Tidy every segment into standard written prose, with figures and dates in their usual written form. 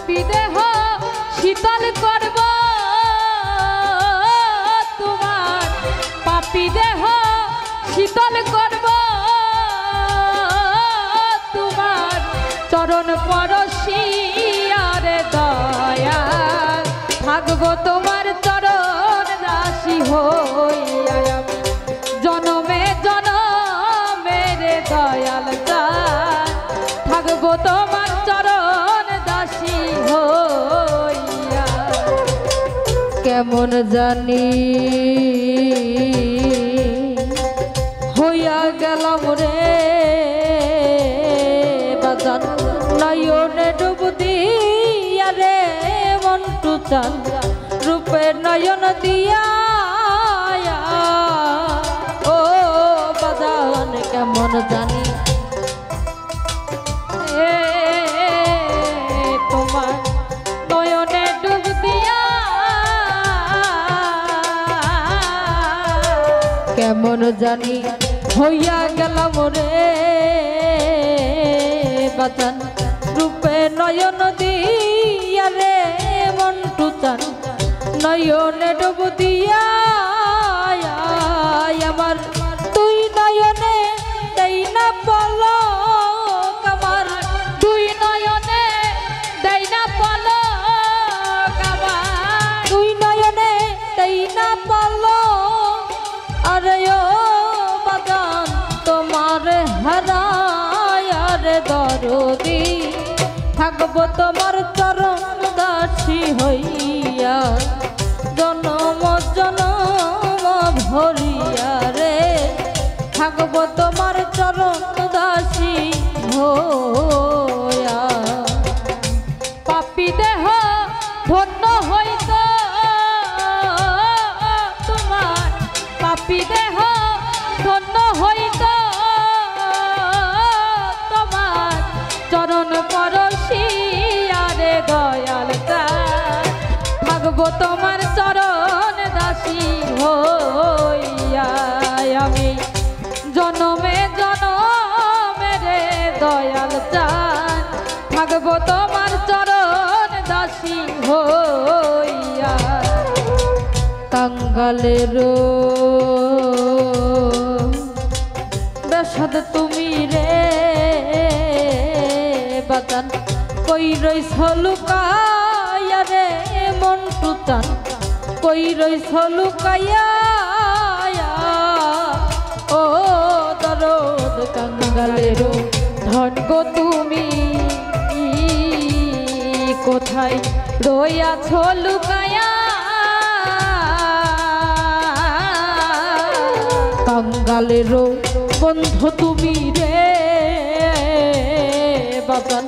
পাপী দেহ শীতল করব তোমার, পাপী দেহ শীতল করব তোমার চরণ পরশিয়ারে দয়া থাকবো তোমার চরণ দাসী হইয়া জনমে জনমের দয়াল চান থাকবো তোমার চরণ দাসী হইয়া। কেমন জানি হইয়া গেলাম রে বাজান নয়নে ডুব দিয়া রে মন্টু চান রূপে নয়ন দিয়া ও বাজান কেমন জানি তোমার নয়নে ডুব দিয়া কেমন জানি হইয়া গেলাম রে বাজান রূপে নয়ন দিয়া রে মন্টু চান নয়নে ডুব দিয়া আমার তুই নয়নে দেই না পলক আমার তুই নয়নে দেই না পলক আমার তুই নয়নে দেই না পলক আরে ও বাগান তোমার হারায় আরে দরদি থাকবো তোমার চরণ দাসী হইয়া জনম জনম ভরিয়া রে থাকবো তোমার চরণ দাসী হইয়া। পাপী দেহ ধন্য হইত তোমার, পাপী দেহ ধন্য হইত তোমার চরণ পরশিয়ারে দয়াল চান থাকবো তোমার চরণ দাসী হইয়া আমি জনমে জনমে রে দয়াল চান থাকবো তোমার চরণ দাসী হইয়া। কাঙ্গালেরও বেশাদ তুমি রে বাজান কই রইছ লুকাইয়া রে মন্টু চান কই রইছ লুকাইয়া ও দরদ কাঙ্গালেরও ধন গো তুমি কোথায় রইয়াছ লুকাইয়া কাঙ্গালেরও বন্ধু তুমি রে বাজান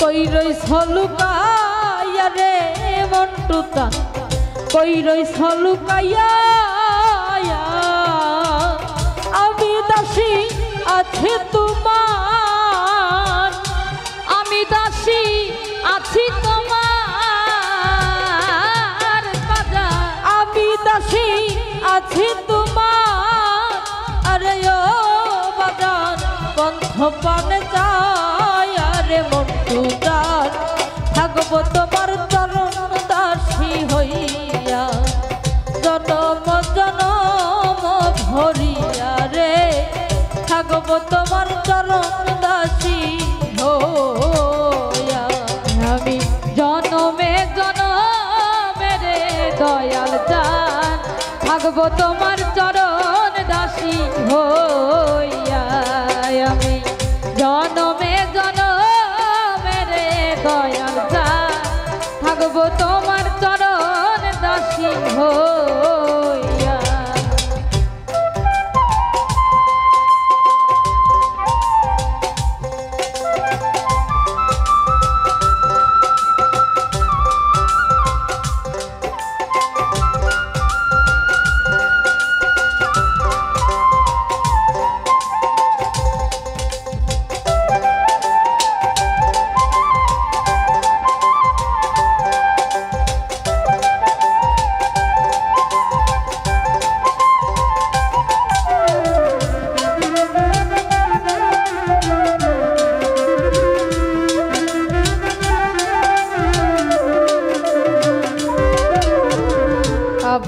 কই রইছ লুকাইয়া রে মন্টু চান কই রইছ লুকাইয়া আমি দাসী আছে তোমার, আমি দাসী আছি তোমার বাজান আমি দাসী আছি তোমার আরে ও বাজান বন্ধ পানে যায় আরে মন্টু চান থাকবো তোমার চরণ দাসী হইয়া জনম জনম ভরিয়া রে থাকবো তোমার চরণ দাসী হইয়া আমি জনমে জনমে রে দয়াল চান থাকবো তোমার চরণ দাসী হইয়া আমি জনমে জনমে রে দয়াল চান থাকবো তোমার চরণ দাসী হইয়া।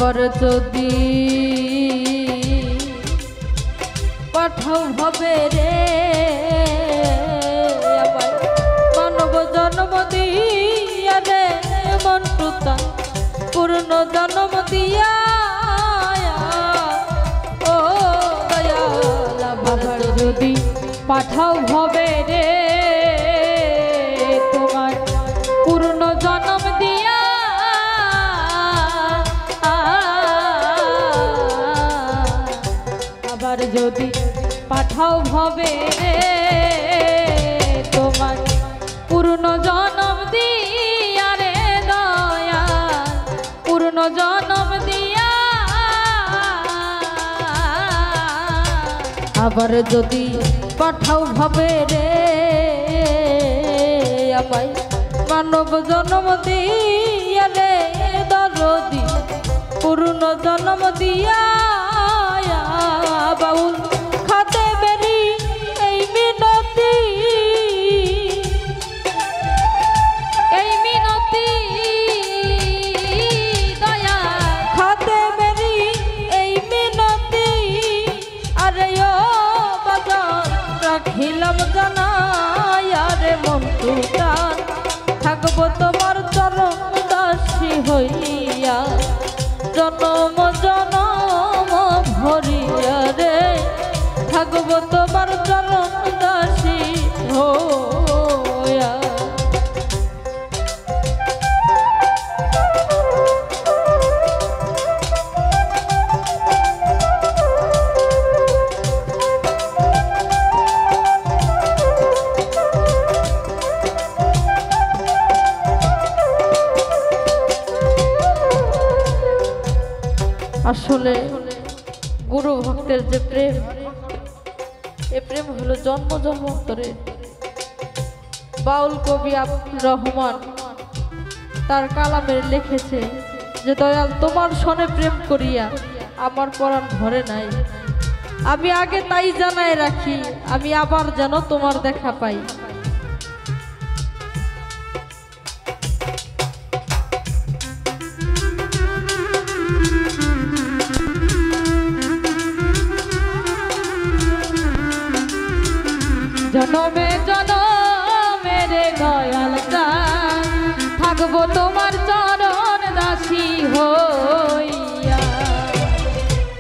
আবার যদি পাঠাও হবে রে আমায় মানব জন্ম দিয়া রে মন্টুতা পূর্ণ জন্ম দিয়া ও দয়াল আবার যদি পাঠাও হবে রে তোমার পূর্ণ জন্ম দিয়া আবার যদি পাঠাও হবে রে তোমার পূর্ণ জন্ম দিয়া রে দয়াল পূর্ণ জন্ম দিয়া আবার যদি পাঠাও হবে রে আমায় মানব জন্ম দিয়া রে দরদি পূর্ণ জন্ম দিয়া বাউল খাতে বেরি এই মিনতি দয়া খাতে বেরি এই মিনতি আরে ও বাজার রাখিলাম জানাই আরে মন্টুটা থাকবো তোমার চরণ দাসী হইয়া জনম জনম ভরিয়া রে থাকবো তোমার চরণ দাসী হইয়া আসলে গুরু ভক্তের যে প্রেম এ প্রেম হলো জন্ম জন্মান্তরে। বাউল কবি আব্দুর রহমান তার কালামে লিখেছে যে দয়াল তোমার সনে প্রেম করিয়া আমার পরাণ ধরে নাই, আমি আগে তাই জানাই রাখি আমি আবার যেন তোমার দেখা পাই। জনমে জনমে রে দয়াল থাকবো তোমার চরণ দাসী হইয়া।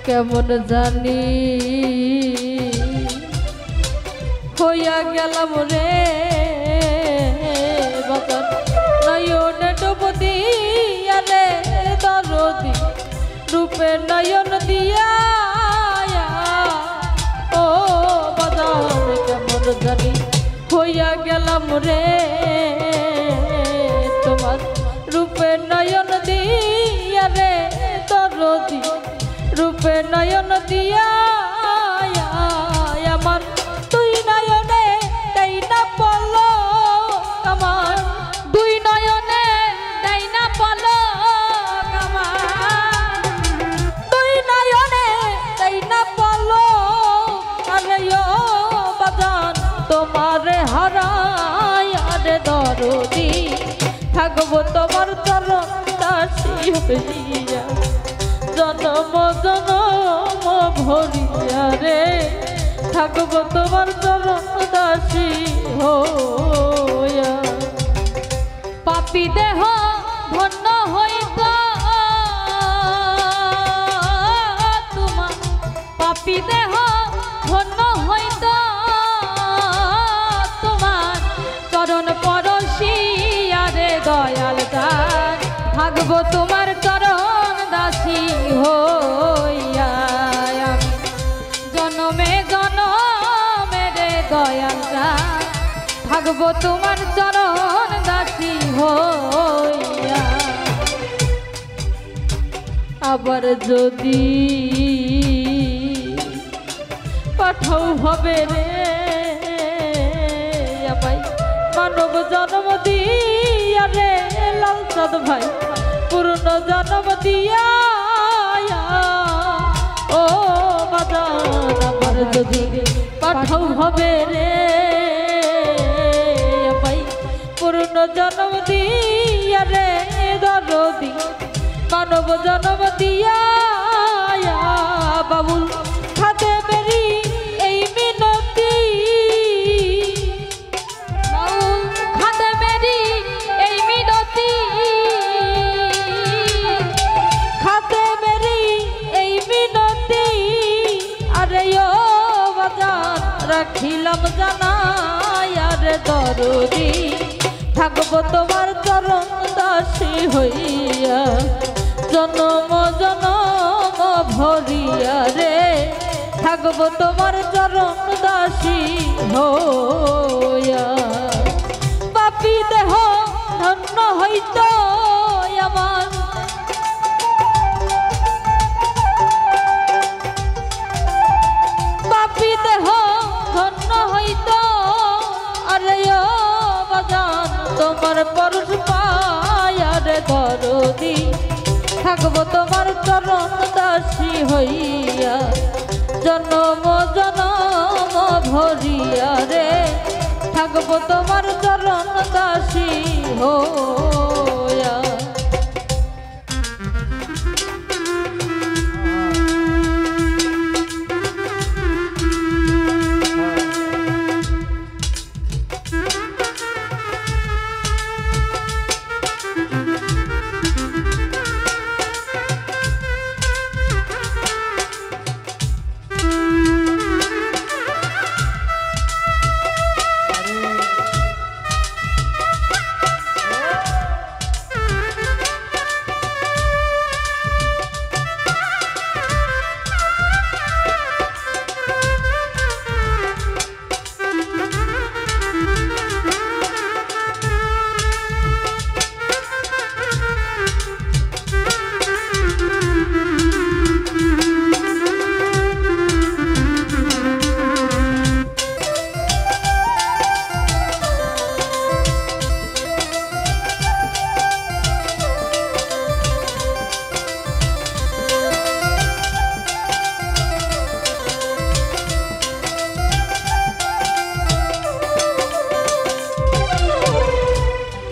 কেমন জানি হইয়া গেলাম রে বাজার নয়ন ডুব দিয়া রে দরদি রূপে নয়ন দিয়া ও বাজার কেমন জানি হইয়া গেলাম রে তোমার রূপে নয়ন দিয়া রে দরদি রূপে নয়ন দিয়া আমার দুই নয়নে দেই না পল আমার দুই নয়নে দেই না পল আমার দুই নয়নে দেই না পল আরে ও বাজান তোমারে হারাই আরে দরদি থাকবো তোমার চরণ দাসী হইয়া জনম জনম ভরিয়া রে থাকবো তোমার চরণ দাসী হইয়া। পাপী দেহ ধন্য হইত তোমার পাপী দেহ ধন্য হইত তোমার চরণ পরশিয়া রে দয়াল দান থাকবো তোমার চরণ দাসী হইয়া। জনমে জনমে রে দয়াল দান থাকবো তোমার চরণ দাসী হইয়া। আবার যদি পাঠাও হবে রে আমায় মানব জন্ম দিয়া রে লালচাঁদ ভাই পূর্ণ জন্ম দিয়া ও বাজার আবার যদি পাঠাও হবে রে আমায় পূর্ণ জন্ম দিয়া রে দরদি মানব জনম দিয়া বাবুল খাতে বেরি এই মিনতি বাউল খাতে বেরি এই মিনতি খাতে বেরি এই মিনতি আরে ও বাজান রাখিলাম জানাই আরে দরদি থাকবো তোমার চরণ দাসী হইয়া জনম জনম ভরিয়া রে থাকবো তোমার চরণ দাসী হইয়া পাপী দেহ ধন্য হইত আমার পাপী দেহ ধন্য হইত আরে ও বাজান তোমার পরশ পায়ারে দরদি থাকবো তোমার চরণ দাসী হইয়া জনম জনম ভরিয়া রে থাকবো তোমার চরণ দাসী হইয়া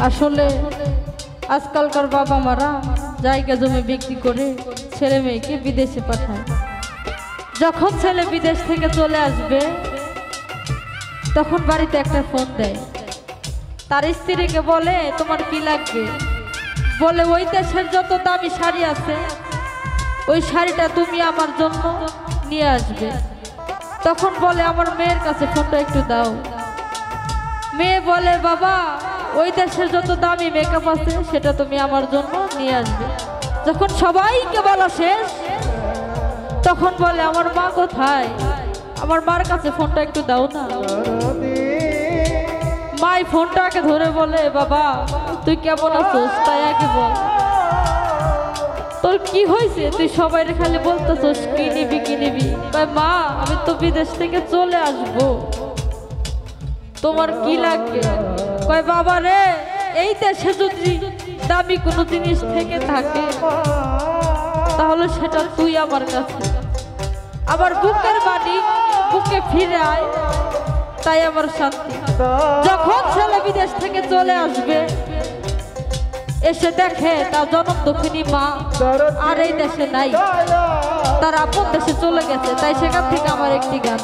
আসলে আজকালকার বাবা মারা জায়গা জমি বিক্রি করে ছেলে মেয়েকে বিদেশে পাঠায়। যখন ছেলে বিদেশ থেকে চলে আসবে তখন বাড়িতে একটা ফোন দেয়, তার স্ত্রীকে বলে তোমার কি লাগবে, বলে ওই দেশের যত দামি শাড়ি আছে ওই শাড়িটা তুমি আমার জন্য নিয়ে আসবে। তখন বলে আমার মেয়ের কাছে ফোনটা একটু দাও। মেয়ে বলে বাবা ওই দেশের যত দামি মেকআপ আছে সেটা তুমি আমার জন্য নিয়ে আসবে। যখন সবাইকে বলা শেষ তখন বলে আমার মা কোথায়, আমার মার কাছে ফোনটা একটু দাও না। মাই ফোনটাকে ধরে বলে বাবা তুই কেমন আছিস তাই আগে বল, তোর কি হয়েছে, তুই সবাই খালি বলতেছিস কি নিবি কি নিবি। মা আমি তো বিদেশ থেকে চলে আসবো, তোমার কি লাগবে। কয় বাবা রে এই দেশে যদি দামি কোনো জিনিস থেকে থাকে তাহলে সেটা তুই আমার কাছে, আমার বুকের বাড়ি বুকে ফিরে আয় তাই আমার শান্তি। যখন ছেলে বিদেশ থেকে চলে আসবে এসে দেখে তার জনম দক্ষিণী মা আর এই দেশে নাই, তার আপন দেশে চলে গেছে, তাই সেখান থেকে আমার একটি গান।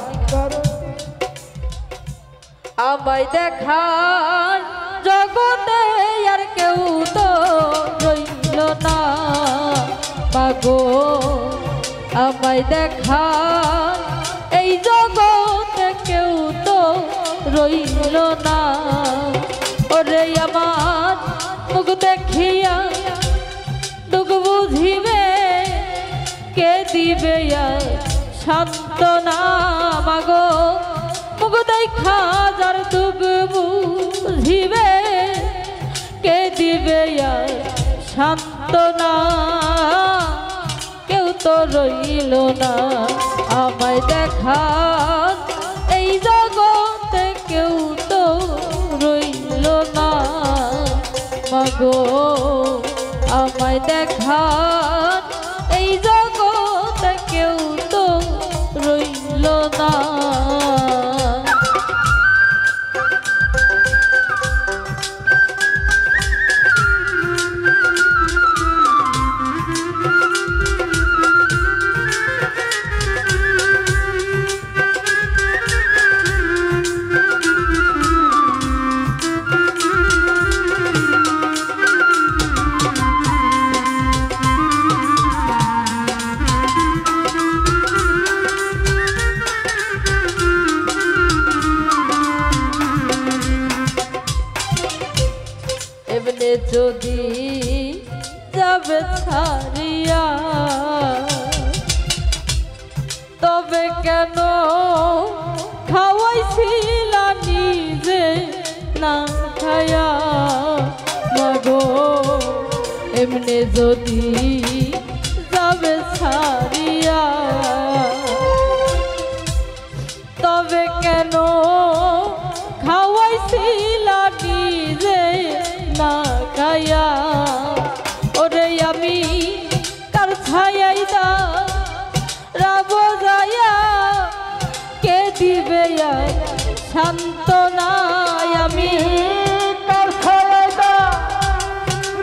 আমায় দেখার জগতে আর কেউ তো রইল না মাগো, আমায় দেখার এই জগতে কেউ তো রইল না। ওরে আমার মুখ দেখিয়া দুঃখ বুঝিবে কে দিবে সান্ত্বনা মাগো, মুখ দেখা যার দুঃখ বুঝিবে কে দিবে সান্ত্বনা। কেউ তো রইল না আমায় দেখা এই জগতে কেউ তো রইল না মাগো, আমায় দেখা এই জগতে কেউ তো রইল না। এমনি যদি যাবে ছাড়িয়া তবে কেন খাওয়াইছিলা নিজে না খায়া মাগো এমনি যদি যাবে ছাড়িয়া তবে কেন খাওয়াইছিলা নিজে না খায়া ওরে আমি কার ছায়াই দা রাব যায়া কে দিবে সান্ত্বনা আমি কার ছায়াই দা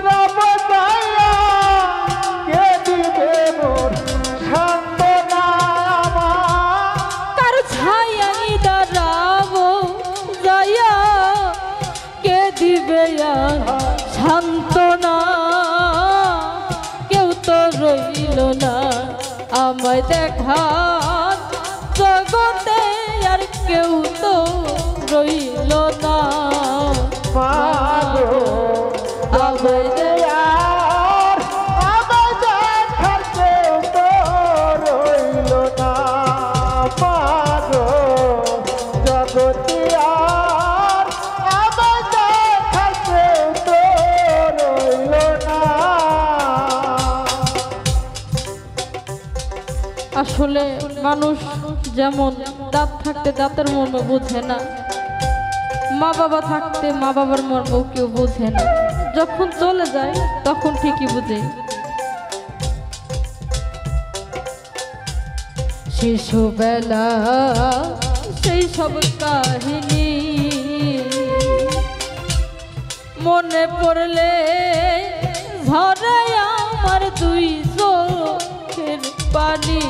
রাব যায়া কে দিবে মোর সান্ত্বনা কার ছায়াই দা রাব যায়া কে দিবে সান্ত্বনা কেউ তো রইল না আমায় দেখার জগতে আর কেউ তো রইল না মাগো আমায় আর আমার দেখার কেউ তো রইল না মাগো জগতে আর আমার দেখার কেউ তো রইল না। আসলে মানুষ যেমন দাঁত থাকতে দাঁতের মর্ম বোঝে না, মা বাবা থাকতে মা বাবার মর্ম কেউ বোঝে না, যখন চলে যায় তখন ঠিকই বুঝে। শিশুবেলা সেই সব কাহিনী মনে পড়লে ঝরে আমার দুই চোখের পানি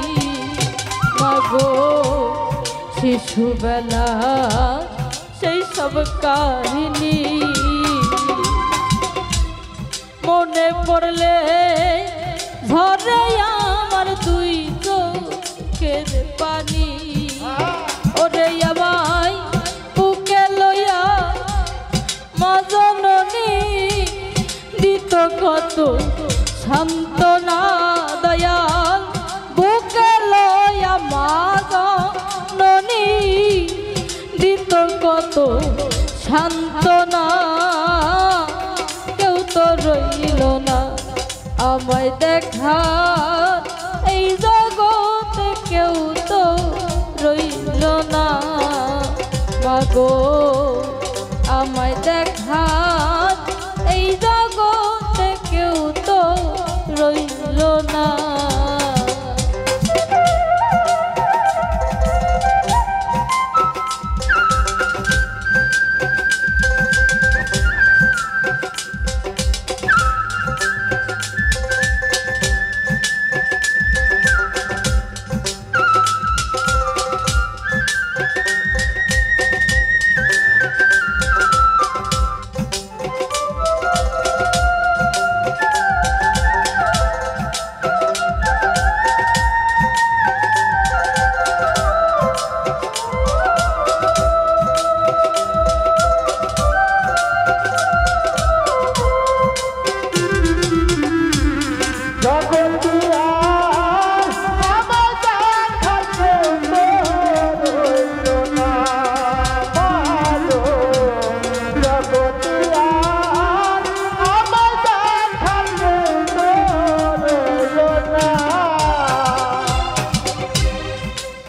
মাগো শিশুবেলা সেই সব কাহিনী মনে পড়লে ঝরে আমার দুই চোখের পানি ওরে আমায় বুকে লইয়া মা জননী দিত কত সান্ত্বনা দয়াল বুকে লইয়া মা জননী দিত কত সান্ত্বনা কেউ তো রইল না আমায় দেখার এই জগতে কেউ তো রইল না মাগো আমায় দেখার এই জগতে কেউ তো রইল না।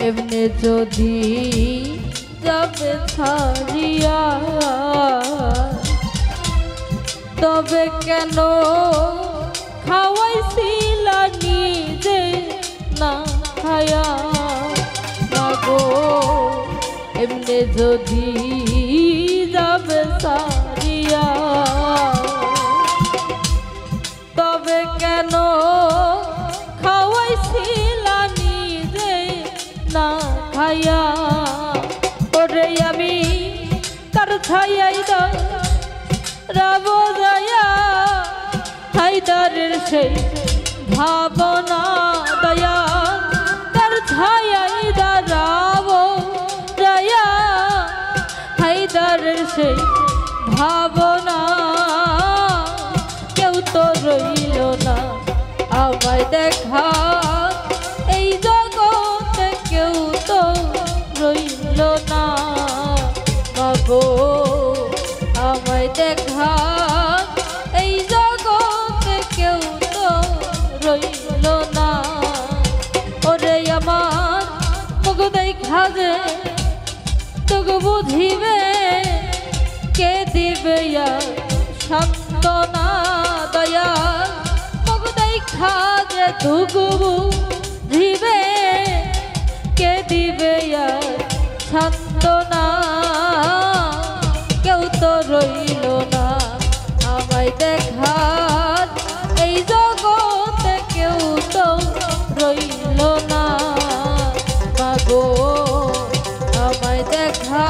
এমনি যদি যাবে ছাড়িয়া তবে কেন খাওয়াইছিলা নিজে না খায়া মাগো এমনি যদি যাবে ছাড়িয়া তবে কেন খাওয়াইছিলা নিজে না খায়া ওরে আমি তার ছায়াই দা রাব যায়া হায়দারের সেই ভাবনা দয়া তার ছায়াই দা রাব যায়া হায়দারের সেই ভাবনা আমায় দেখা এই জগতে কেউ তো রইল না মাগো আমায় দেখা এই জগতে কেউ তো রইল না ওরে আমার মুখ দেখা যে তোকে বুঝিবে কে দিবে সান্ত্বনা দয়া মুখ দেখা যে তোকে বুঝিবে কে দিবে সান্ত্বনা কেউ তো রইল না আমায় দেখার এই জগতে কেউ তো রইল না মাগো আমায় দেখা